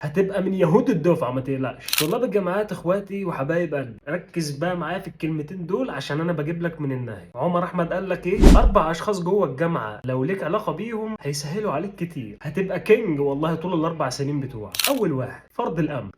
هتبقى من يهود الدفعه ما تقلقش. طلاب الجامعات اخواتي وحبايب قلبي، ركز بقى معايا في الكلمتين دول عشان انا بجيب لك من النهايه. عمر احمد قال لك ايه؟ 4 اشخاص جوه الجامعه لو ليك علاقه بيهم هيسهلوا عليك كتير، هتبقى كينج والله طول ال4 سنين بتوعك. اول واحد فرد الامن.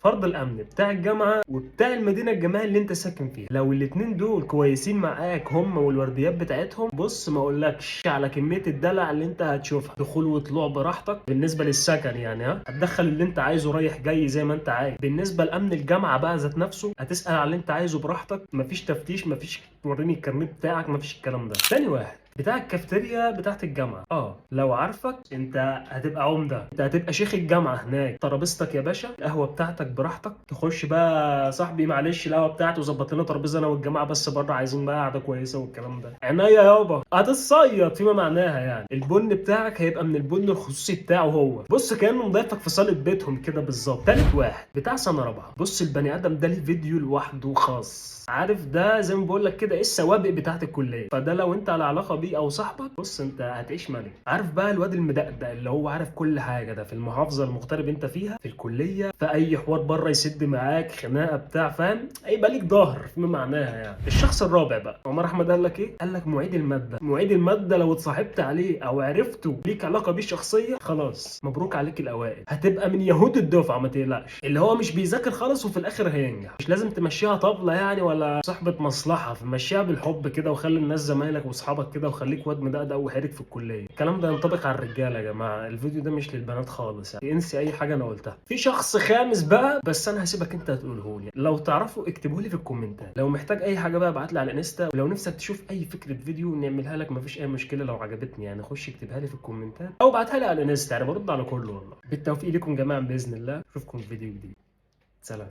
فرد الامن بتاع الجامعه وبتاع المدينه الجامعيه اللي انت ساكن فيها. لو الاتنين دول كويسين معاك هم والورديات بتاعتهم، بص ما اقولكش على كميه الدلع اللي انت هتشوفها، دخول وطلوع براحتك بالنسبه للسكن يعني، هتدخل اللي انت عايزه رايح جاي زي ما انت عايز. بالنسبه لامن الجامعه بقى ذات نفسه، هتسال على اللي انت عايزه براحتك، مفيش تفتيش، مفيش وريني الكارنيه بتاعك، مفيش الكلام ده. تاني واحد بتاع الكافتيريا بتاعت الجامعه. لو عارفك انت هتبقى عمده، انت هتبقى شيخ الجامعه هناك. ترابيزتك يا باشا، القهوه بتاعتك براحتك، تخش بقى صاحبي معلش القهوه بتاعته ظبط لنا ترابيزه انا والجماعه بس بره، عايزين بقى قعده كويسه والكلام ده. عينيا يابا، هتتصيد فيما معناها يعني. البن بتاعك هيبقى من البن الخصوصي بتاعه هو، بص كانه مضيفك في صاله بيتهم كده بالظبط. تالت واحد بتاع سنه رابعه. بص البني ادم ده ليه فيديو لوحده خاص، عارف ده زي ما بقول لك كده ايه السوابق بتاعت الكليه، فده لو انت على علاقه بيه او صاحبك بص انت هتعيش ملك. عارف بقى الواد المدقدق اللي هو عارف كل حاجه، ده في المحافظه المغترب انت فيها، في الكليه، في اي حوار بره يسد معاك خناقه بتاع فاهم، هيبقى ليك ظهر فيما معناها يعني. الشخص الرابع بقى عمر احمد قال لك ايه؟ قال لك معيد الماده. معيد الماده لو اتصاحبت عليه او عرفته ليك علاقه بيه شخصيه، خلاص مبروك عليك الاوائل، هتبقى من يهود الدفعه ما تقلقش. اللي هو مش بيذاكر خالص وفي الاخر هينجح، مش لازم تمشيها طبله يعني ولا صحبه مصلحه، فمشيها بالحب كده وخلي الناس زمايلك واصحابك كده، وخليك واد مدقدق وحرك في الكليه. الكلام ده ينطبق على الرجاله يا جماعه، الفيديو ده مش للبنات خالص يعني، انسي اي حاجه انا قلتها. في شخص خامس بقى بس انا هسيبك انت تقوله لي، لو تعرفوا اكتبوا لي في الكومنتات. لو محتاج اي حاجه بقى ابعت لي على الانستا، ولو نفسك تشوف اي فكره فيديو نعملها لك مفيش اي مشكله، لو عجبتني يعني خش اكتبها لي في الكومنتات او ابعتها لي على الانستا، يعني برد على كله والله. بالتوفيق لكم جميعا باذن الله، اشوفكم في فيديو جديد. سلام.